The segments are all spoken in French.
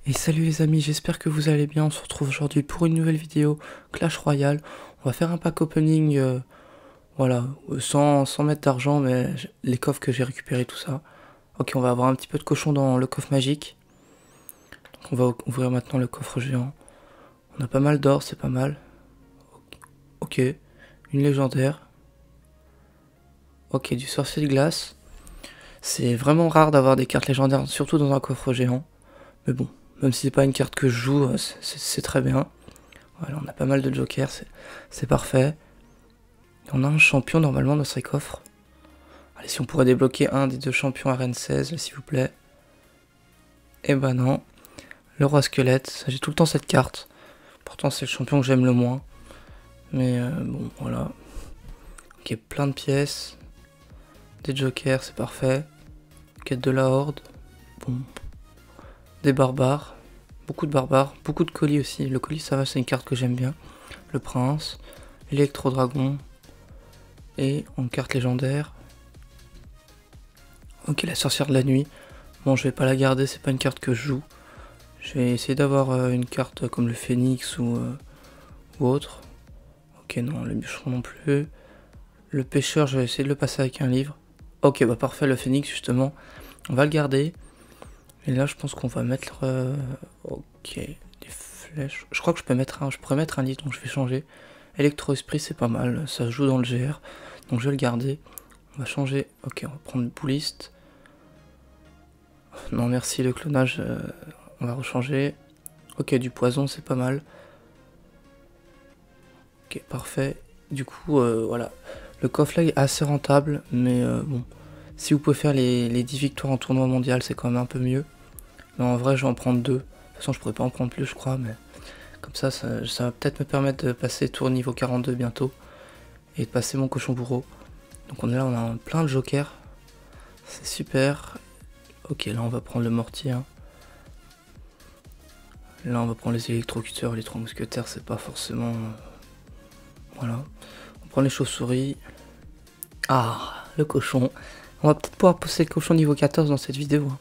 Et salut les amis, j'espère que vous allez bien. On se retrouve aujourd'hui pour une nouvelle vidéo Clash Royale. On va faire un pack opening, voilà, sans mettre d'argent, mais les coffres que j'ai récupérés, tout ça. Ok, on va avoir un petit peu de cochon dans le coffre magique. Donc on va ouvrir maintenant le coffre géant. On a pas mal d'or, c'est pas mal. Ok, une légendaire. Ok, du sorcier de glace. C'est vraiment rare d'avoir des cartes légendaires, surtout dans un coffre géant. Mais bon, même si c'est pas une carte que je joue, c'est très bien. Voilà, on a pas mal de jokers, c'est parfait. Et on a un champion normalement dans ces coffres. Allez, si on pourrait débloquer un des deux champions arène 16, s'il vous plaît. Eh ben non. Le roi squelette, j'ai tout le temps cette carte. Pourtant c'est le champion que j'aime le moins. Mais bon, voilà. Ok, plein de pièces. Des jokers, c'est parfait. Quête de la horde. Bon. Des barbares. Beaucoup de barbares. Beaucoup de colis aussi. Le colis, ça va, c'est une carte que j'aime bien. Le prince. L'électro-dragon. Et en carte légendaire. Ok, la sorcière de la nuit. Bon, je vais pas la garder, c'est pas une carte que je joue. Je vais essayer d'avoir une carte comme le phénix ou autre. Ok, non, le bûcheron non plus. Le pêcheur, je vais essayer de le passer avec un livre. Ok, bah parfait, le phénix justement. On va le garder. Et là, je pense qu'on va mettre... ok, des flèches. Je crois que je pourrais mettre un livre, donc je vais changer. Électro-esprit, c'est pas mal, ça se joue dans le GR. Donc je vais le garder. On va changer. Ok, on va prendre bouliste. Non, merci, le clonage, on va rechanger. Ok, du poison, c'est pas mal. Ok, parfait. Du coup, voilà. Le coffre là est assez rentable, mais bon. Si vous pouvez faire les 10 victoires en tournoi mondial, c'est quand même un peu mieux. Mais en vrai, je vais en prendre 2. De toute façon, je pourrais pas en prendre plus, je crois, mais comme ça va peut-être me permettre de passer tour niveau 42 bientôt. Et de passer mon cochon bourreau. Donc on est là, on a plein de jokers. C'est super. Ok, là on va prendre le mortier. Hein. Là on va prendre les électrocuteurs, les 3 mousquetaires, c'est pas forcément... voilà. On prend les chauves-souris. Ah, le cochon. On va peut-être pouvoir pousser le cochon niveau 14 dans cette vidéo. Hein.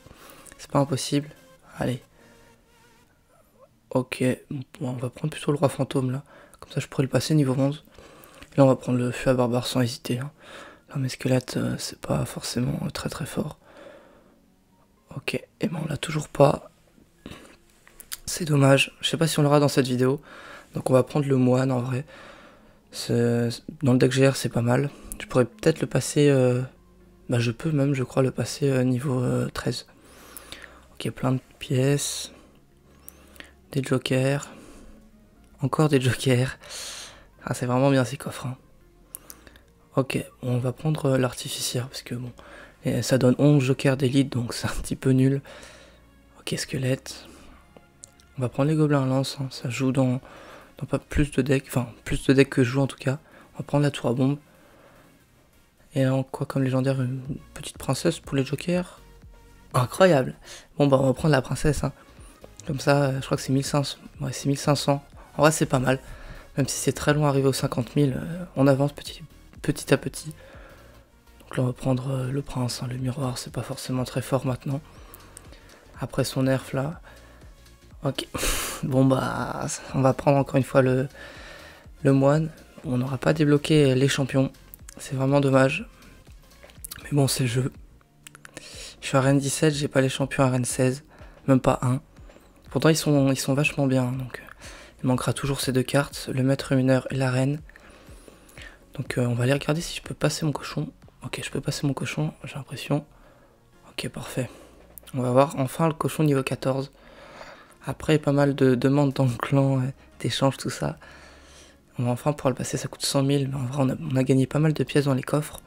C'est pas impossible. Allez. Ok, bon, on va prendre plutôt le roi fantôme là. Comme ça je pourrais le passer niveau 11. Et là on va prendre le feu à barbare sans hésiter. Hein. Là mes squelettes c'est pas forcément très très fort. Ok, et ben on l'a toujours pas. C'est dommage, je sais pas si on l'aura dans cette vidéo. Donc on va prendre le moine en vrai. Dans le deck GR c'est pas mal. Je pourrais peut-être le passer... bah je peux même je crois le passer niveau 13. Ok, plein de pièces. Des jokers. Encore des jokers. Ah c'est vraiment bien ces coffres. Hein. Ok, on va prendre l'artificière parce que bon... Et ça donne 11 jokers d'élite donc c'est un petit peu nul. Ok, squelette. On va prendre les gobelins à lance, hein. Ça joue dans pas plus de decks, enfin plus de decks que je joue en tout cas. On va prendre la tour à bombe. Et en quoi comme légendaire, une petite princesse pour les jokers. Incroyable. Bon bah on va prendre la princesse. Hein. Comme ça, je crois que c'est 1500. Ouais, c'est 1500. En vrai c'est pas mal. Même si c'est très loin arrivé aux 50 000, on avance petit à petit. Donc là on va prendre le prince, hein. Le miroir c'est pas forcément très fort maintenant. Après son nerf là. Ok. Bon bah on va prendre encore une fois le moine. On n'aura pas débloqué les champions. C'est vraiment dommage. Mais bon c'est le jeu. Je suis à Rennes 17, j'ai pas les champions à Rennes 16. Même pas un. Pourtant ils sont vachement bien. Donc il manquera toujours ces deux cartes. Le maître mineur et la reine. Donc on va aller regarder si je peux passer mon cochon. Ok, je peux passer mon cochon, j'ai l'impression. Ok, parfait. On va voir enfin le cochon niveau 14. Après, pas mal de demandes dans le clan, d'échanges, tout ça. On va enfin pouvoir le passer, ça coûte 100 000. Mais en vrai, on a gagné pas mal de pièces dans les coffres.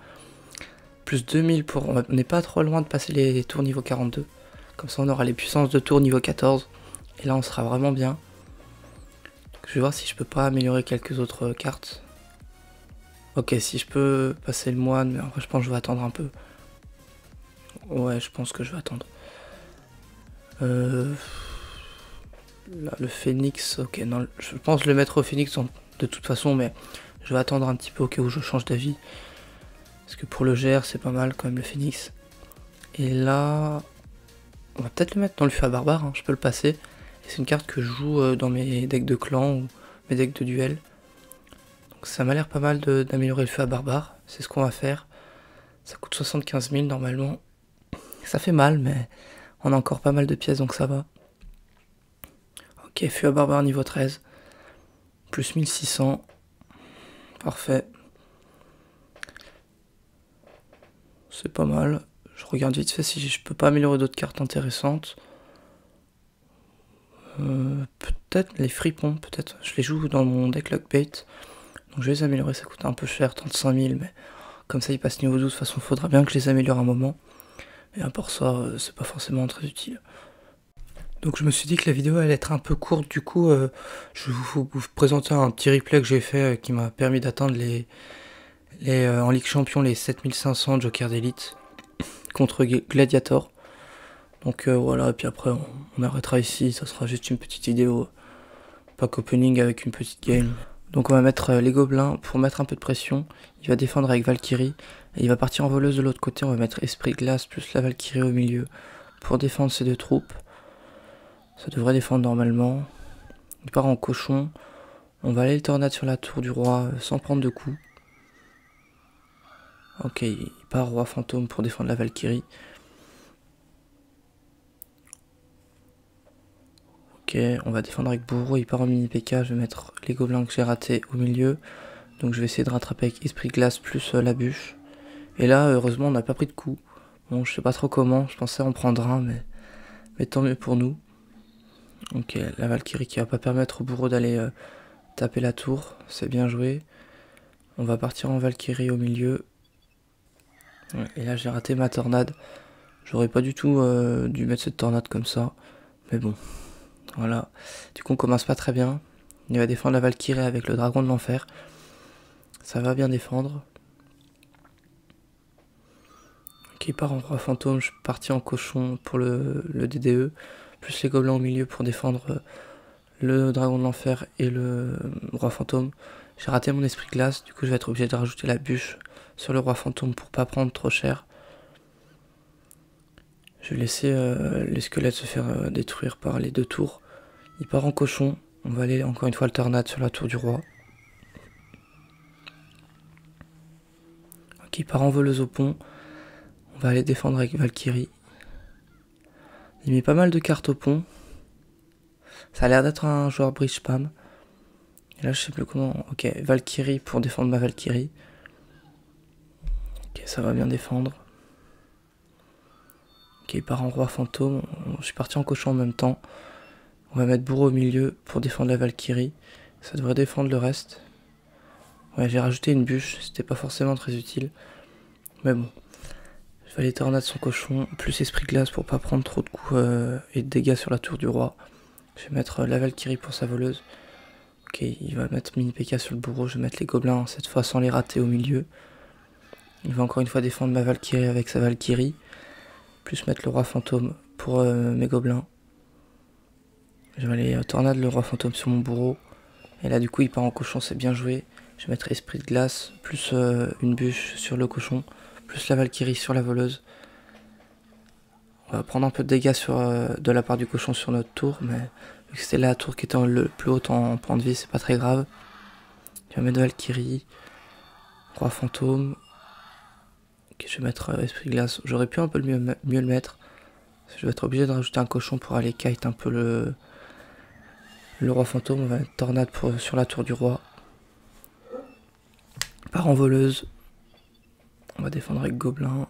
Plus 2000 pour... On n'est pas trop loin de passer les tours niveau 42. Comme ça, on aura les puissances de tour niveau 14. Et là, on sera vraiment bien. Donc, je vais voir si je peux pas améliorer quelques autres cartes. Ok, si je peux passer le moine, mais en vrai, je pense que je vais attendre un peu. Ouais, je pense que je vais attendre. Là, le phénix, ok, non, je pense le mettre au phénix de toute façon, mais je vais attendre un petit peu au cas où je change d'avis. Parce que pour le GR, c'est pas mal quand même le phénix. Et là, on va peut-être le mettre dans le feu à barbare, hein, je peux le passer. C'est une carte que je joue dans mes decks de clan ou mes decks de duel. Donc ça m'a l'air pas mal d'améliorer le feu à barbare. C'est ce qu'on va faire. Ça coûte 75 000 normalement. Ça fait mal, mais on a encore pas mal de pièces, donc ça va. Ok, feu à barbare niveau 13. Plus 1600. Parfait. C'est pas mal. Je regarde vite fait si je peux pas améliorer d'autres cartes intéressantes. Peut-être les fripons, peut-être. Je les joue dans mon deck Lockbait. Donc je vais les améliorer, ça coûte un peu cher, 35 000, mais comme ça ils passent niveau 12, de toute façon faudra bien que je les améliore un moment. Et à part ça, c'est pas forcément très utile. Donc je me suis dit que la vidéo allait être un peu courte, du coup je vais vous présenter un petit replay que j'ai fait qui m'a permis d'atteindre en Ligue Champion les 7500 Joker d'élite contre Gladiator. Donc voilà, et puis après on arrêtera ici, ça sera juste une petite vidéo, pack opening avec une petite game. Donc on va mettre les gobelins pour mettre un peu de pression. Il va défendre avec Valkyrie, et il va partir en voleuse de l'autre côté. On va mettre Esprit Glace plus la Valkyrie au milieu pour défendre ces deux troupes. Ça devrait défendre normalement. Il part en cochon. On va aller le tornade sur la tour du roi sans prendre de coups. Ok, il part roi fantôme pour défendre la Valkyrie. Ok, on va défendre avec bourreau, il part en mini PK, je vais mettre les gobelins que j'ai ratés au milieu. Donc je vais essayer de rattraper avec Esprit Glace plus la bûche. Et là, heureusement, on n'a pas pris de coup. Bon, je sais pas trop comment, je pensais en prendre un, mais tant mieux pour nous. Ok, la Valkyrie qui va pas permettre au bourreau d'aller taper la tour, c'est bien joué. On va partir en Valkyrie au milieu. Ouais, et là, j'ai raté ma tornade. J'aurais pas du tout dû mettre cette tornade comme ça, mais bon. Voilà, du coup on commence pas très bien. Il va défendre la Valkyrie avec le dragon de l'enfer. Ça va bien défendre. Ok, il part en roi fantôme, je suis parti en cochon pour le DDE. Plus les gobelins au milieu pour défendre le dragon de l'enfer et le roi fantôme. J'ai raté mon esprit glace, du coup je vais être obligé de rajouter la bûche sur le roi fantôme pour pas prendre trop cher. Je vais laisser les squelettes se faire détruire par les deux tours. Il part en cochon. On va aller encore une fois le tornade sur la tour du roi. Ok, il part en voleuse au pont. On va aller défendre avec Valkyrie. Il met pas mal de cartes au pont. Ça a l'air d'être un joueur bridge spam. Et là je sais plus comment. Ok, Valkyrie pour défendre ma Valkyrie. Ok, ça va bien défendre. Ok, il part en roi fantôme. Je suis parti en cochon en même temps. On va mettre bourreau au milieu pour défendre la Valkyrie. Ça devrait défendre le reste. Ouais, j'ai rajouté une bûche, c'était pas forcément très utile. Mais bon. Je vais aller tornade son cochon, plus esprit glace pour pas prendre trop de coups et de dégâts sur la tour du roi. Je vais mettre la Valkyrie pour sa voleuse. Ok, il va mettre mini PK sur le bourreau. Je vais mettre les gobelins, cette fois sans les rater au milieu. Il va encore une fois défendre ma Valkyrie avec sa Valkyrie. Plus mettre le roi fantôme pour mes gobelins. Je vais aller tornade le roi fantôme sur mon bourreau. Et là du coup il part en cochon, c'est bien joué. Je vais mettre esprit de glace, plus une bûche sur le cochon, plus la Valkyrie sur la voleuse. On va prendre un peu de dégâts de la part du cochon sur notre tour, mais vu que c'était la tour qui était le plus haut en point de vie, c'est pas très grave. Je vais mettre Valkyrie, roi fantôme. Ok, je vais mettre esprit glace. J'aurais pu un peu mieux le mettre. Je vais être obligé de rajouter un cochon pour aller kite un peu le roi fantôme. On va mettre tornade sur la tour du roi. Part en voleuse. On va défendre avec gobelin.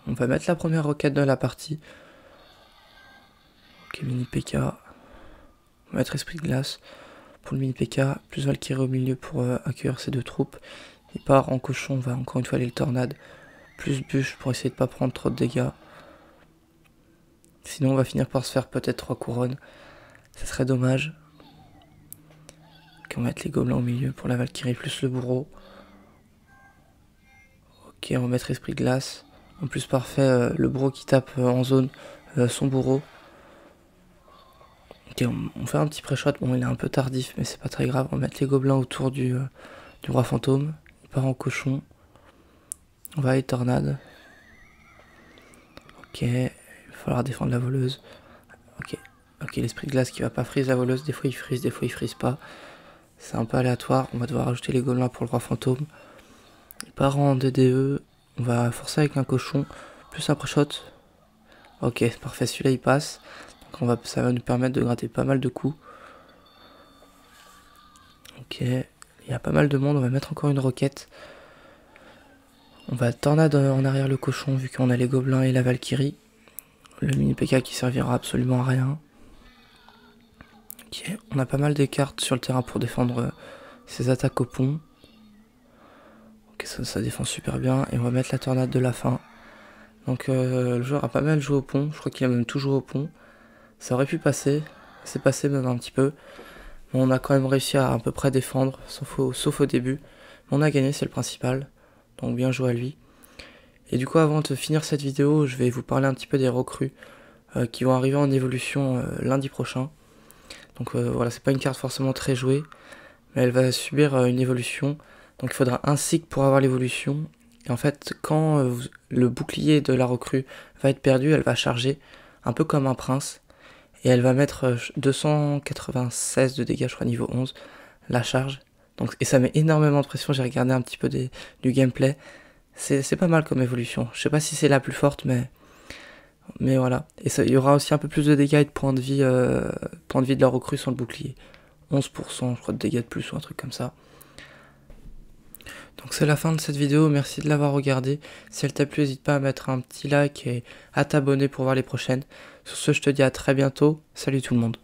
On va mettre la première roquette de la partie. Ok, mini PK. On va mettre esprit de glace pour le mini PK. Plus Valkyrie au milieu pour accueillir ces deux troupes. Il part en cochon. On va encore une fois aller le tornade. Plus bûche pour essayer de pas prendre trop de dégâts. Sinon on va finir par se faire peut-être 3 couronnes. Ça serait dommage. Ok, on va mettre les gobelins au milieu pour la Valkyrie plus le bourreau. Ok, on va mettre esprit glace. En plus parfait, le bourreau qui tape en zone son bourreau. Ok, on fait un petit pré-shot. Bon, il est un peu tardif, mais c'est pas très grave. On va mettre les gobelins autour du roi fantôme. Il part en cochon. On va aller tornade. Ok, il va falloir défendre la voleuse. Ok, Ok, l'esprit de glace qui va pas freeze la voleuse, des fois il freeze pas. C'est un peu aléatoire, on va devoir ajouter les gobelins pour le roi fantôme. Il part en DDE, on va forcer avec un cochon, plus un pré-shot. Ok, parfait, celui-là il passe. Donc ça va nous permettre de gratter pas mal de coups. Ok, il y a pas mal de monde, on va mettre encore une roquette. On va tornade en arrière le cochon vu qu'on a les gobelins et la Valkyrie. Le mini PK qui servira absolument à rien. Ok, on a pas mal de cartes sur le terrain pour défendre ses attaques au pont. Ok, ça défend super bien. Et on va mettre la tornade de la fin. Donc le joueur a pas mal joué au pont. Je crois qu'il a même tout joué au pont. Ça aurait pu passer. C'est passé même un petit peu. Mais on a quand même réussi à peu près défendre, sauf au début. Mais on a gagné, c'est le principal. Donc bien joué à lui. Et du coup, avant de finir cette vidéo, je vais vous parler un petit peu des recrues qui vont arriver en évolution lundi prochain. Donc voilà, c'est pas une carte forcément très jouée, mais elle va subir une évolution. Donc il faudra un cycle pour avoir l'évolution. Et en fait, quand le bouclier de la recrue va être perdu, elle va charger un peu comme un prince. Et elle va mettre 296 de dégâts, je crois, niveau 11, la charge. Donc, et ça met énormément de pression, j'ai regardé un petit peu du gameplay. C'est pas mal comme évolution. Je sais pas si c'est la plus forte, mais voilà. Et il y aura aussi un peu plus de dégâts et de points de vie de la recrue sur le bouclier. 11% je crois de dégâts de plus ou un truc comme ça. Donc c'est la fin de cette vidéo, merci de l'avoir regardée. Si elle t'a plu, n'hésite pas à mettre un petit like et à t'abonner pour voir les prochaines. Sur ce, je te dis à très bientôt. Salut tout le monde.